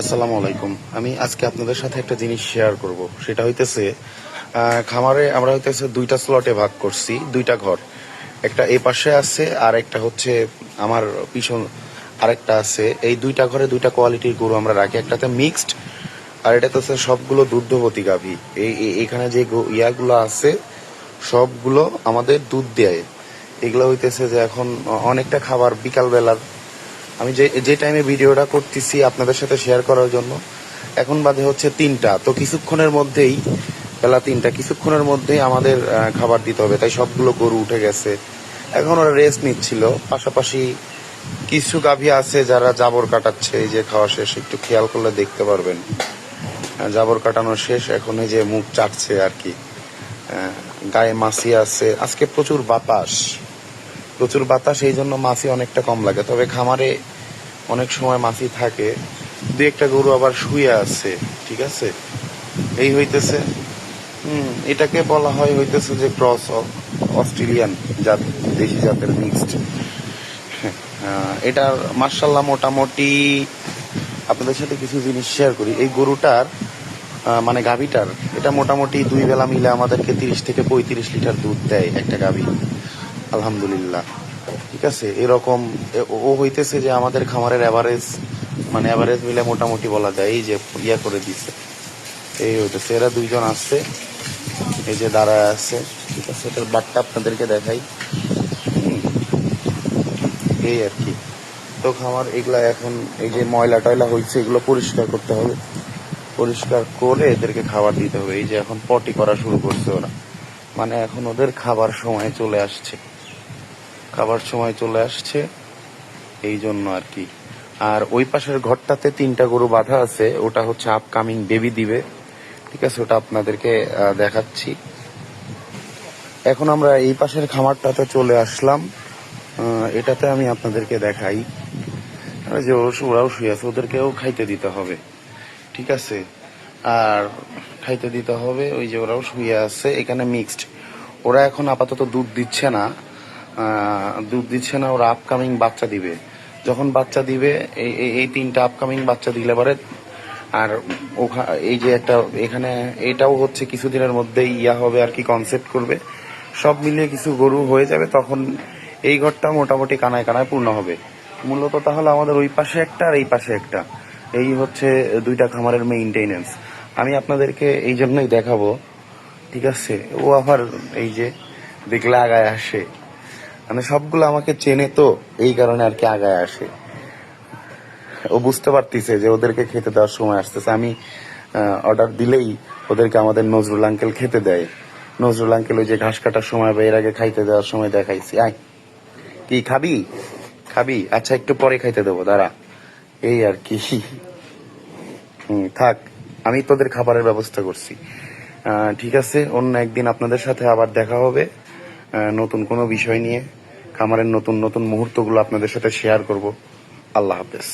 আসসালামু আলাইকুম। আমি আজকে আপনাদের সাথে একটা জিনিস শেয়ার করব। সেটা হইতেছে খামারে আমরা হইতেছে দুইটা স্লটে ভাগ করছি, দুইটা ঘর। একটা এই পাশে আছে আর একটা হচ্ছে আমার পিছন আরেকটা আছে। এই দুইটা ঘরে দুইটা কোয়ালিটির গরু আমরা রাখি, একটাতে মিক্সড আর এটাতে হচ্ছে সবগুলো দুগ্ধবতী গাভী। এখানে যে ইয়াগুলো আছে সবগুলো আমাদের দুধ দেয়। এগুলো হইতেছে যে এখন অনেকটা খাবার বিকাল বেলার আমি যে যে টাইমে ভিডিওটা করতেছি আপনাদের সাথে শেয়ার করার জন্য এখন বাজে হচ্ছে 3টা। তো কিছুক্ষণের মধ্যেই বেলা 3টা, কিছুক্ষণের মধ্যেই আমাদের খাবার দিতে হবে। তাই সবগুলো গরু উঠে গেছে, এখন ওরা রেস্ট নিচ্ছিল। পাশাপাশি কিছু গাভী আছে যারা জাবর কাটাচ্ছে। এই যে খাওয়া শেষ, একটু খেয়াল করলে দেখতে পারবেন জাবর কাটানো শেষ, এখন এই যে মুখ চাটছে আর কি। গায়ে মাছি আছে, আজকে প্রচুর বাতাস, এই জন্য মাছি অনেকটা কম লাগে। তবে খামারে অনেক সময় মাছি থাকে, দু একটা গরু আবার শুয়ে আছে। ঠিক আছে, এই হইতেছে এটাকে বলা হয় হইতেছে যে ক্রস অস্ট্রেলিয়ান জাত, দেশি জাতের মিক্সড। এটার মার্শাল্লাহ মোটামুটি আপনাদের সাথে কিছু জিনিস শেয়ার করি। এই গরুটার মানে গাভীটার এটা মোটামুটি 2 বেলা মিলে আমাদেরকে 30 থেকে 35 লিটার দুধ দেয় একটা গাভী, আলহামদুলিল্লাহ। ঠিক আছে, এরকম ও হইতেছে যে আমাদের খামারের এভারেজ মিলে মোটামুটি বলা যায়। এই যে ইয়া করে দিছে, এই হইতেছে। এরা দুইজন আসছে, এই যে দাঁড়ায় আছে। ঠিক আছে, এটার বাটটা আপনাদেরকে দেখাই, এই আর কি। তো খামার এগুলা এখন এই যে ময়লা টয়লা হয়েছে এগুলো পরিষ্কার করতে হবে, পরিষ্কার করে এদেরকে খাবার দিতে হবে। এই যে এখন পটি করা শুরু করছে ওরা, মানে এখন ওদের খাবার সময় চলে আসছে, এই জন্য আর কি। আর ওই পাশের ঘরটাতে 3টা গরু বাঁধা আছে, ওটা হচ্ছে আপকামিং বেবি দিবে। ঠিক আছে, ওটা আপনাদেরকে দেখাচ্ছি। এখন আমরা এই পাশের খামারটাতে চলে আসলাম, এটাতে আমি আপনাদেরকে দেখাই যে ওরাও শুয়ে আছে, ওদেরকেও খাইতে দিতে হবে। ঠিক আছে, আর খাইতে দিতে হবে। ওই যে ওরাও শুয়ে আছে, এখানে মিক্সড। ওরা এখন আপাতত দুধ দিচ্ছে না, ওরা আপকামিং বাচ্চা দিবে। যখন বাচ্চা দিবে এই 3টা আপকামিং বাচ্চা দিলে পরে আর এই যে একটা এখানে এটাও হচ্ছে কিছুদিনের মধ্যেই ইয়া হবে আর কি, কনসেপ্ট করবে। সব মিলিয়ে কিছু গরু হয়ে যাবে, তখন এই ঘরটা মোটামুটি কানায় কানায় পূর্ণ হবে। মূলত তাহলে আমাদের ওই পাশে একটা আর এই পাশে একটা, এই হচ্ছে দুইটা খামারের মেইনটেনেন্স। আমি আপনাদেরকে এই জন্যই দেখাবো। ঠিক আছে, ও আবার এই যে দেখলে আগায় আসে, মানে সবগুলো আমাকে চেনে তো, এই কারণে আর কি আগায় আসে। ও বুঝতে পারতিছে যে ওদেরকে খেতে দেওয়ার সময় আসতেছে। আমি অর্ডার দিলেই ওদেরকে আমাদের নজরুল আঙ্কেল খেতে দেয়। নজরুল আঙ্কেল ওই যে ঘাস কাটার সময় বা এর আগে খাইতে দেওয়ার সময় দেখাইছি। আয়, কি খাবি? আচ্ছা, একটু পরে খাইতে দেবো, দাঁড়া। এই আর কি। থাক, আমি তোদের খাবারের ব্যবস্থা করছি। ঠিক আছে, অন্য একদিন আপনাদের সাথে আবার দেখা হবে নতুন কোনো বিষয় নিয়ে। খামারের নতুন নতুন মুহূর্তগুলো আপনাদের সাথে শেয়ার করব। আল্লাহ হাফেজ।